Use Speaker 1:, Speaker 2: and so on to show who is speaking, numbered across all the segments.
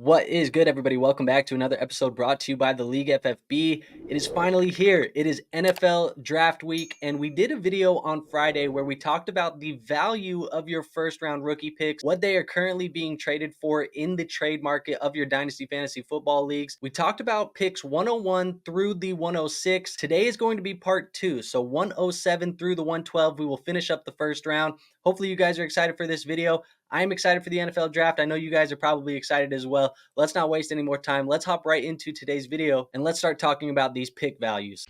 Speaker 1: What is good, everybody? Welcome back to another episode brought to you by the League FFB. It is finally here. It is NFL Draft Week, and we did a video on Friday where we talked about the value of your first-round rookie picks, what they are currently being traded for in the trade market of your Dynasty Fantasy Football Leagues. We talked about picks 101 through the 106. Today is going to be part 2, so 107 through the 112. We will finish up the first round. Hopefully, you guys are excited for this video. I'm excited for the NFL draft. I know you guys are probably excited as well. Let's not waste any more time. Let's hop right into today's video and let's start talking about these pick values.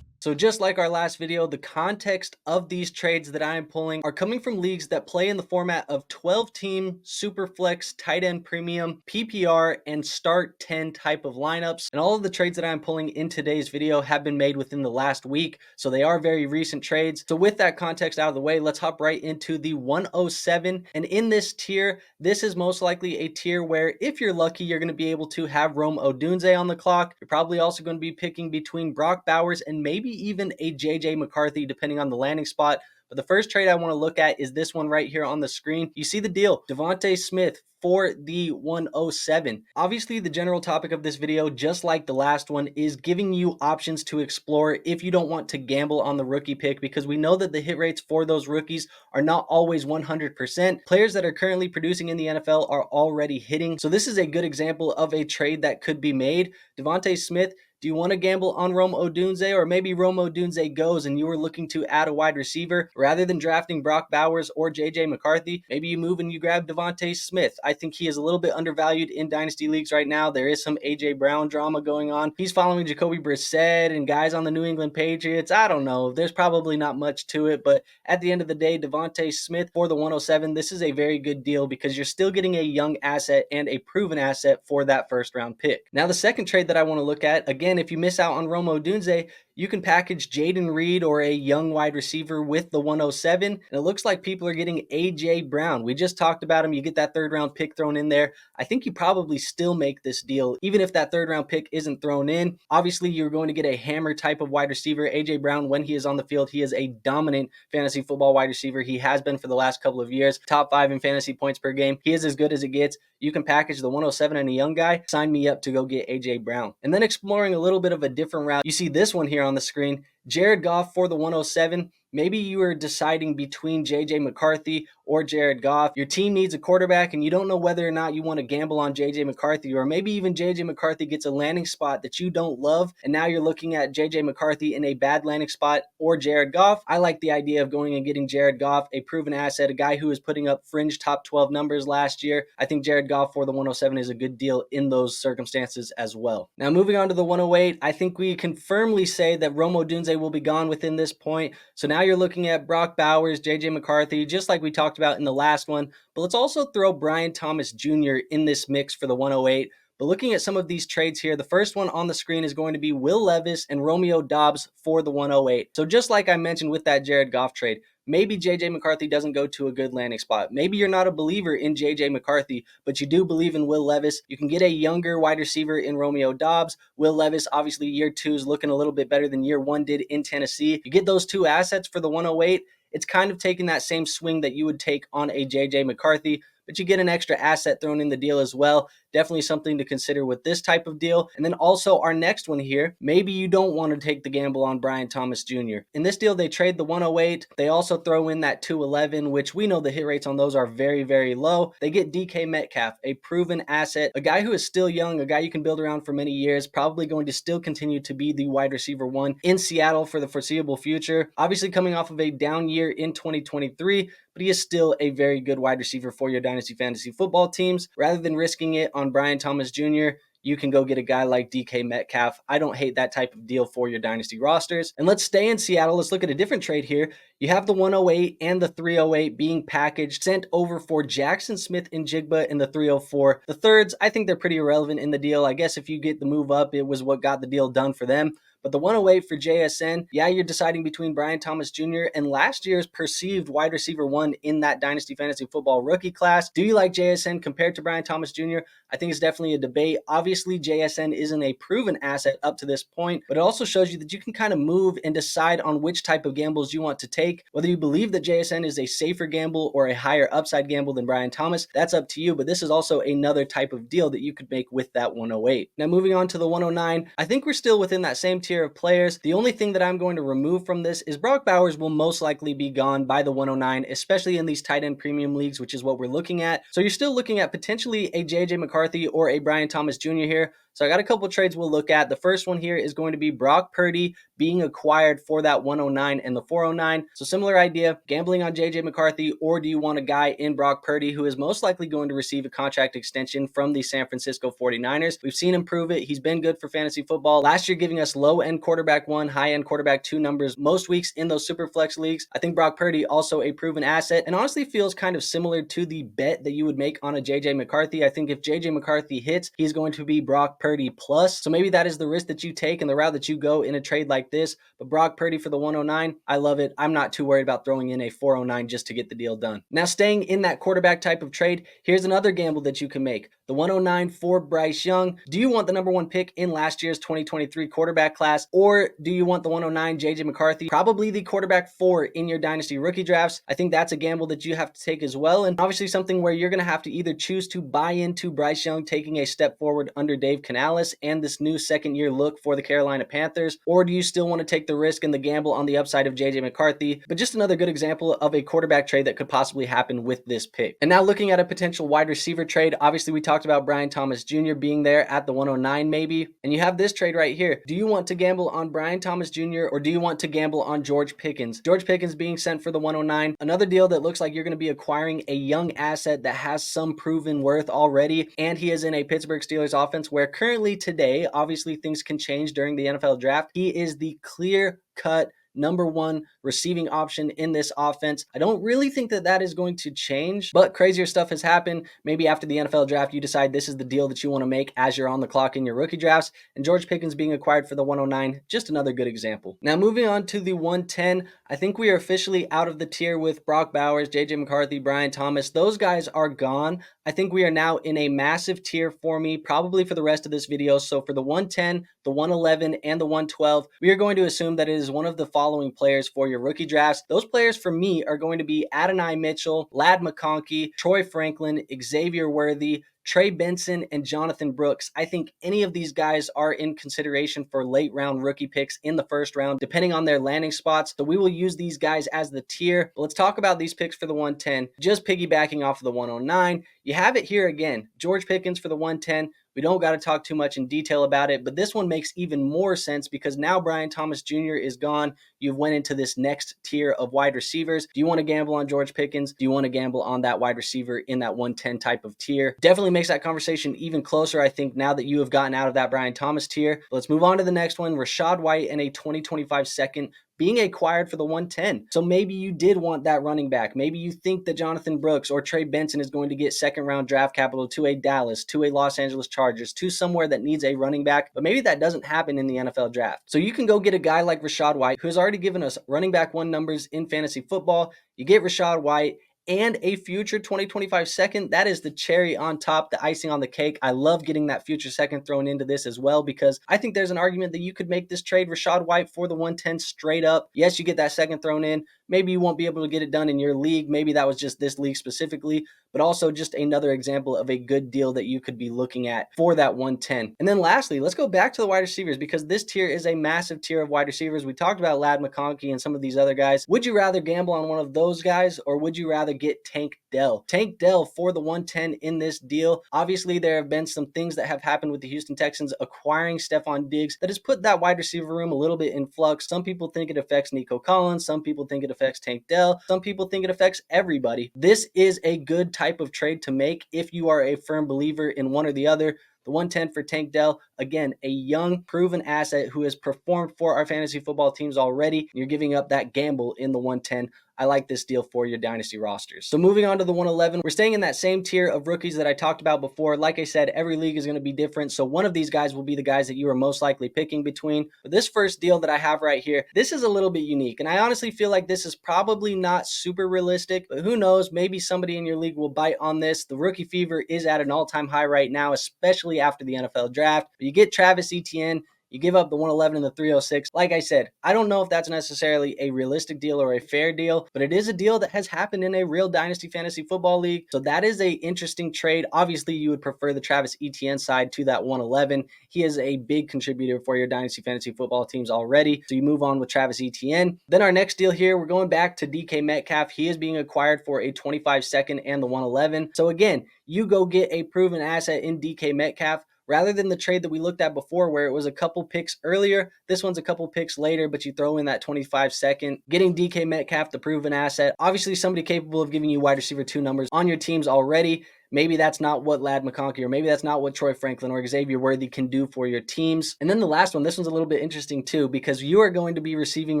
Speaker 1: So just like our last video, the context of these trades that I am pulling are coming from leagues that play in the format of 12-team, Superflex, tight end premium, PPR, and start 10 type of lineups. And all of the trades that I'm pulling in today's video have been made within the last week, so they are very recent trades. So with that context out of the way, let's hop right into the 107. And in this tier, this is most likely a tier where if you're lucky, you're going to be able to have Romeo Odunze on the clock. You're probably also going to be picking between Brock Bowers and maybe even a McCarthy, depending on the landing spot. But the first trade I want to look at is this one right here on the screen. You see the deal, Devonta Smith for the 107. Obviously, the general topic of this video, just like the last one, is giving you options to explore if you don't want to gamble on the rookie pick, because we know that the hit rates for those rookies are not always 100%. Players that are currently producing in the NFL are already hitting. So this is a good example of a trade that could be made. Devonta Smith, do you want to gamble on Romeo Odunze, or maybe Romeo Odunze goes and you are looking to add a wide receiver rather than drafting Brock Bowers or McCarthy? Maybe you move and you grab Devonta Smith. I think he is a little bit undervalued in dynasty leagues right now. There is some AJ Brown drama going on. He's following Jacoby Brissett and guys on the New England Patriots. I don't know. There's probably not much to it, but at the end of the day, Devonta Smith for the 107, this is a very good deal because you're still getting a young asset and a proven asset for that first round pick. Now, the second trade that I want to look at, again, if you miss out on Romeo Odunze, you can package Jayden or a young wide receiver with the 107. And it looks like people are getting AJ Brown. We just talked about him. You get that third round pick thrown in there. I think you probably still make this deal, even if that third round pick isn't thrown in. Obviously, you're going to get a hammer type of wide receiver. AJ Brown, when he is on the field, he is a dominant fantasy football wide receiver. He has been for the last couple of years. Top 5 in fantasy points per game. He is as good as it gets. You can package the 107 and a young guy. Sign me up to go get AJ Brown. And then exploring a little bit of a different route, you see this one here on the screen. Jared Goff for the 107. Maybe you are deciding between McCarthy or Jared Goff. Your team needs a quarterback and you don't know whether or not you want to gamble on McCarthy, or maybe even McCarthy gets a landing spot that you don't love and now you're looking at McCarthy in a bad landing spot or Jared Goff. I like the idea of going and getting Jared Goff, a proven asset, a guy who is putting up fringe top 12 numbers last year. I think Jared Goff for the 107 is a good deal in those circumstances as well. Now moving on to the 108, I think we can firmly say that Romeo Odunze will be gone within this point. So now you're looking at Brock Bowers, McCarthy, just like we talked about in the last one. But let's also throw Brian Thomas Jr. in this mix for the 108. But looking at some of these trades here, the first one on the screen is going to be Will Levis and Romeo Doubs for the 108. So just like I mentioned with that Jared Goff trade, maybe McCarthy doesn't go to a good landing spot. Maybe you're not a believer in McCarthy, but you do believe in Will Levis. You can get a younger wide receiver in Romeo Doubs. Will Levis, obviously year 2 is looking a little bit better than year 1 did in Tennessee. You get those two assets for the 108. It's kind of taking that same swing that you would take on a McCarthy, but you get an extra asset thrown in the deal as well. Definitely something to consider with this type of deal. And then also our next one here, maybe you don't want to take the gamble on Brian Thomas Jr. In this deal, they trade the 108. They also throw in that 211, which we know the hit rates on those are very, very low. They get Metcalf, a proven asset, a guy who is still young, a guy you can build around for many years, probably going to still continue to be the wide receiver 1 in Seattle for the foreseeable future. Obviously coming off of a down year in 2023, but he is still a very good wide receiver for your Dynasty Fantasy Football teams. Rather than risking it on Brian Thomas Jr., you can go get a guy like Metcalf. I don't hate that type of deal for your Dynasty rosters. And let's stay in Seattle. Let's look at a different trade here. You have the 108 and the 308 being packaged, sent over for Jaxon, Smith-Njigba, and the 304. The thirds, I think they're pretty irrelevant in the deal. I guess if you get the move up, it was what got the deal done for them. But the 108 for JSN, yeah, you're deciding between Brian Thomas Jr. and last year's perceived wide receiver 1 in that Dynasty Fantasy Football rookie class. Do you like JSN compared to Brian Thomas Jr.? I think it's definitely a debate. Obviously, JSN isn't a proven asset up to this point, but it also shows you that you can kind of move and decide on which type of gambles you want to take. Whether you believe that JSN is a safer gamble or a higher upside gamble than Brian Thomas, that's up to you, but this is also another type of deal that you could make with that 108. Now moving on to the 109, I think we're still within that same tier of players. The only thing that I'm going to remove from this is Brock Bowers will most likely be gone by the 109, especially in these tight end premium leagues, which is what we're looking at. So you're still looking at potentially a JJ McCarthy or a Brian Thomas Jr. here. So I got a couple trades we'll look at. The first one here is going to be Brock Purdy being acquired for that 109 and the 409. So similar idea, gambling on JJ McCarthy, or do you want a guy in Brock Purdy who is most likely going to receive a contract extension from the San Francisco 49ers? We've seen him prove it. He's been good for fantasy football. Last year giving us low-end quarterback 1, high-end quarterback 2 numbers most weeks in those super flex leagues. I think Brock Purdy also a proven asset and honestly feels kind of similar to the bet that you would make on a JJ McCarthy. I think if JJ McCarthy hits, he's going to be Brock Purdy plus. So maybe that is the risk that you take and the route that you go in a trade like this. But Brock Purdy for the 109, I love it. I'm not too worried about throwing in a 409 just to get the deal done. Now staying in that quarterback type of trade, here's another gamble that you can make. The 109 for Bryce Young. Do you want the number 1 pick in last year's 2023 quarterback class, or do you want the 109 JJ McCarthy, probably the quarterback 4 in your dynasty rookie drafts? I think that's a gamble that you have to take as well, and obviously something where you're going to have to either choose to buy into Bryce Young taking a step forward under Dave Canales and this new second-year look for the Carolina Panthers, or do you still want to take the risk and the gamble on the upside of JJ McCarthy? But just another good example of a quarterback trade that could possibly happen with this pick. And now looking at a potential wide receiver trade, obviously we talked about Brian Thomas Jr. being there at the 109 maybe, and you have this trade right here. Do you want to gamble on Brian Thomas Jr. or do you want to gamble on George Pickens? George Pickens being sent for the 109, another deal that looks like you're going to be acquiring a young asset that has some proven worth already, and he is in a Pittsburgh Steelers offense where currently today, obviously things can change during the NFL draft, he is the clear-cut number 1 receiving option in this offense. I don't really think that that is going to change, but crazier stuff has happened. Maybe after the NFL draft, you decide this is the deal that you want to make as you're on the clock in your rookie drafts, and George Pickens being acquired for the 109, just another good example. Now moving on to the 110, I think we are officially out of the tier with Brock Bowers, JJ McCarthy, Brian Thomas. Those guys are gone. I think we are now in a massive tier for me, probably for the rest of this video. So for the 110, the 111, and the 112, we are going to assume that it is one of the following players for your rookie drafts. Those players for me are going to be Adonai Mitchell, Lad McConkey, Troy Franklin, Xavier Worthy, Trey Benson, and Jonathon Brooks. I think any of these guys are in consideration for late round rookie picks in the first round, depending on their landing spots. So we will use these guys as the tier. But let's talk about these picks for the 110. Just piggybacking off of the 109, you have it here again. George Pickens for the 110. We don't got to talk too much in detail about it, but this one makes even more sense because now Brian Thomas Jr. is gone. You've went into this next tier of wide receivers. Do you want to gamble on George Pickens? Do you want to gamble on that wide receiver in that 110 type of tier? Definitely makes that conversation even closer, I think, now that you have gotten out of that Brian Thomas tier. Let's move on to the next one. Rachaad White and a 2025 second being acquired for the 110. So maybe you did want that running back. Maybe you think that Jonathon Brooks or Trey Benson is going to get second round draft capital to a Dallas, to a Los Angeles Chargers, to somewhere that needs a running back, but maybe that doesn't happen in the NFL draft. So you can go get a guy like Rachaad White, who has already given us running back 1 numbers in fantasy football. You get Rachaad White and a future 2025 second. That is the cherry on top, the icing on the cake. I love getting that future second thrown into this as well because I think there's an argument that you could make this trade Rachaad White for the 110 straight up. Yes, you get that second thrown in. Maybe you won't be able to get it done in your league. Maybe that was just this league specifically, but also just another example of a good deal that you could be looking at for that 110. And then lastly, let's go back to the wide receivers because this tier is a massive tier of wide receivers. We talked about Lad McConkey and some of these other guys. Would you rather gamble on one of those guys or would you rather get Tank Dell? Tank Dell for the 110 in this deal. Obviously, there have been some things that have happened with the Houston Texans acquiring Stefon Diggs that has put that wide receiver room a little bit in flux. Some people think it affects Nico Collins. Some people think it affects Tank Dell. Some people think it affects everybody. This is a good type of trade to make if you are a firm believer in one or the other. The 110 for Tank Dell, again, a young, proven asset who has performed for our fantasy football teams already. You're giving up that gamble in the 110. I like this deal for your dynasty rosters. So moving on to the 111, we're staying in that same tier of rookies that I talked about before. Like I said, every league is going to be different. So one of these guys will be the guys that you are most likely picking between. But this first deal that I have right here, this is a little bit unique. And I honestly feel like this is probably not super realistic, but who knows? Maybe somebody in your league will bite on this. The rookie fever is at an all-time high right now, especially after the NFL draft. But you get Travis Etienne, you give up the 111 and the 306. Like I said, I don't know if that's necessarily a realistic deal or a fair deal, but it is a deal that has happened in a real dynasty fantasy football league. So that is a interesting trade. Obviously, you would prefer the Travis Etienne side to that 111. He is a big contributor for your dynasty fantasy football teams already. So you move on with Travis Etienne. Then our next deal here, we're going back to DK Metcalf. He is being acquired for a 25 second and the 111. So again, you go get a proven asset in DK Metcalf. Rather than the trade that we looked at before where it was a couple picks earlier, this one's a couple picks later, but you throw in that 25 second. Getting DK Metcalf, the proven asset. Obviously, somebody capable of giving you wide receiver 2 numbers on your teams already. Maybe that's not what Lad McConkey or maybe that's not what Troy Franklin or Xavier Worthy can do for your teams. And then the last one, this one's a little bit interesting too because you are going to be receiving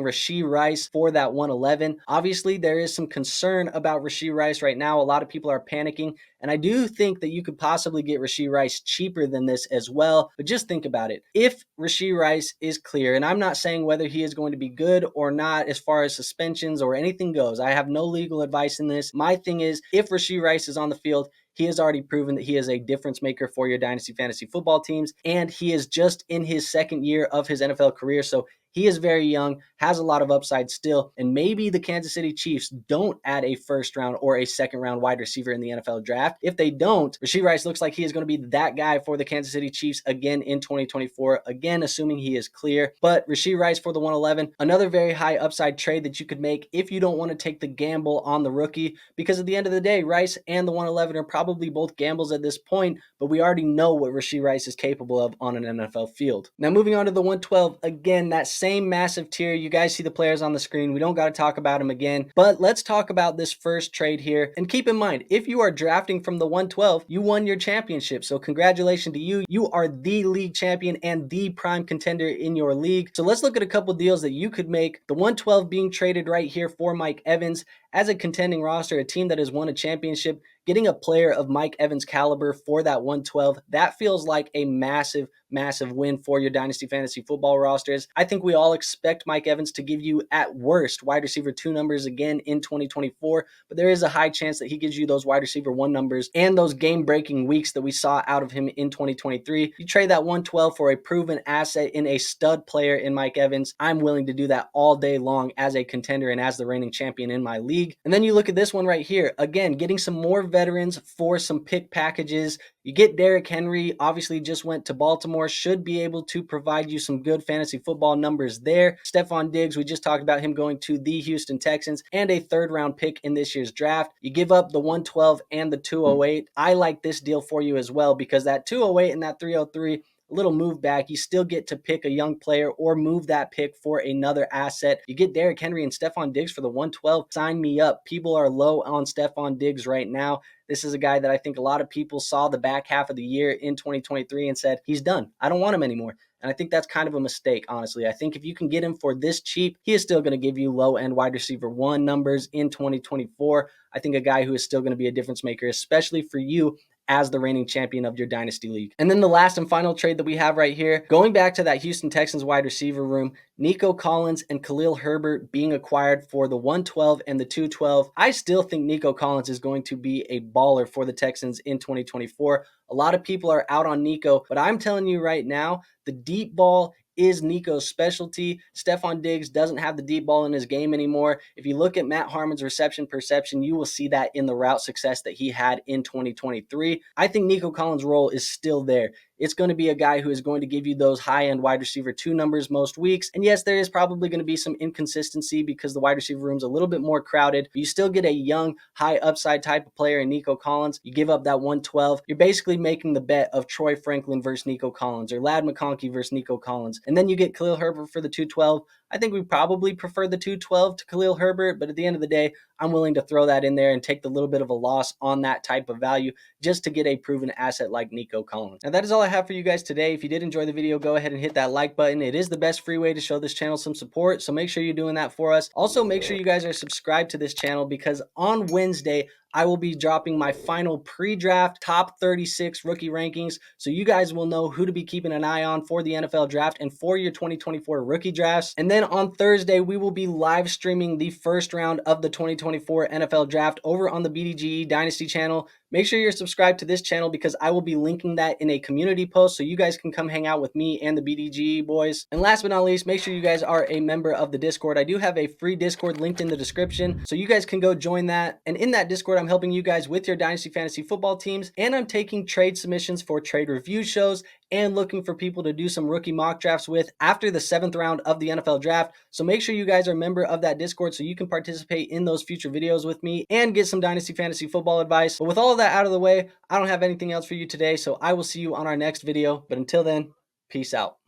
Speaker 1: Rashee Rice for that 111. Obviously, there is some concern about Rashee Rice right now. A lot of people are panicking. And I do think that you could possibly get Rashee Rice cheaper than this as well. But just think about it. If Rashee Rice is clear, and I'm not saying whether he is going to be good or not as far as suspensions or anything goes. I have no legal advice in this. My thing is, if Rashee Rice is on the field, he has already proven that he is a difference maker for your dynasty fantasy football teams. And he is just in his second year of his NFL career. So he is very young, has a lot of upside still, and maybe the Kansas City Chiefs don't add a first round or a second round wide receiver in the NFL draft. If they don't, Rashee Rice looks like he is going to be that guy for the Kansas City Chiefs again in 2024, again, assuming he is clear. But Rashee Rice for the 111, another very high upside trade that you could make if you don't want to take the gamble on the rookie, because at the end of the day, Rice and the 111 are probably both gambles at this point, but we already know what Rashee Rice is capable of on an NFL field. Now moving on to the 112, again, that same massive tier. You guys see the players on the screen. We don't got to talk about them again, but let's talk about this first trade here. And keep in mind, if you are drafting from the 112, you won your championship. So congratulations to you. You are the league champion and the prime contender in your league. So let's look at a couple deals that you could make. The 112 being traded right here for Mike Evans. As a contending roster, a team that has won a championship, getting a player of Mike Evans' caliber for that 112, that feels like a massive, massive win for your dynasty fantasy football rosters. I think we all expect Mike Evans to give you at worst wide receiver 2 numbers again in 2024, but there is a high chance that he gives you those wide receiver 1 numbers and those game-breaking weeks that we saw out of him in 2023. You trade that 112 for a proven asset in a stud player in Mike Evans. I'm willing to do that all day long as a contender and as the reigning champion in my league. And then you look at this one right here. Again, getting some more veterans for some pick packages. You get Derrick Henry, obviously just went to Baltimore, should be able to provide you some good fantasy football numbers there. Stefon Diggs, we just talked about him going to the Houston Texans and a 3rd round pick in this year's draft. You give up the 112 and the 208. I like this deal for you as well because that 208 and that 303, a little move back. You still get to pick a young player or move that pick for another asset. You get Derrick Henry and Stefon Diggs for the 112. Sign me up. People are low on Stefon Diggs right now. This is a guy that I think a lot of people saw the back half of the year in 2023 and said, he's done. I don't want him anymore. And I think that's kind of a mistake, honestly. I think if you can get him for this cheap, he is still going to give you low-end wide receiver 1 numbers in 2024. I think a guy who is still going to be a difference maker, especially for you as the reigning champion of your dynasty league. And then the last and final trade that we have right here, going back to that Houston Texans wide receiver room, Nico Collins and Khalil Herbert being acquired for the 112 and the 212. I still think Nico Collins is going to be a baller for the Texans in 2024. A lot of people are out on Nico, but I'm telling you right now, the deep ball is Nico's specialty. Stefon Diggs doesn't have the deep ball in his game anymore. If you look at Matt Harmon's reception perception, you will see that in the route success that he had in 2023. I think Nico Collins' role is still there. It's going to be a guy who is going to give you those high-end wide receiver 2 numbers most weeks. And yes, there is probably going to be some inconsistency because the wide receiver room is a little bit more crowded. But you still get a young, high upside type of player in Nico Collins. You give up that 112. You're basically making the bet of Troy Franklin versus Nico Collins or Lad McConkey versus Nico Collins. And then you get Khalil Herbert for the 212. I think we probably prefer the 212 to Khalil Herbert, but at the end of the day, I'm willing to throw that in there and take the little bit of a loss on that type of value just to get a proven asset like Nico Collins. Now that is all I have for you guys today. If you did enjoy the video, go ahead and hit that like button. It is the best free way to show this channel some support, so make sure you're doing that for us. Also, make sure you guys are subscribed to this channel because on Wednesday, I will be dropping my final pre-draft top 36 rookie rankings, so you guys will know who to be keeping an eye on for the NFL draft and for your 2024 rookie drafts. And then on Thursday, we will be live streaming the first round of the 2024 NFL draft over on the BDGE Dynasty channel. Make sure you're subscribed to this channel because I will be linking that in a community post so you guys can come hang out with me and the BDGE boys. And last but not least, make sure you guys are a member of the Discord. I do have a free Discord linked in the description, so you guys can go join that. And in that Discord, I'm helping you guys with your Dynasty Fantasy Football teams, and I'm taking trade submissions for trade review shows and looking for people to do some rookie mock drafts with after the 7th round of the NFL draft. So make sure you guys are a member of that Discord so you can participate in those future videos with me and get some Dynasty Fantasy Football advice. But with all of that out of the way, I don't have anything else for you today, so I will see you on our next video. But until then, peace out.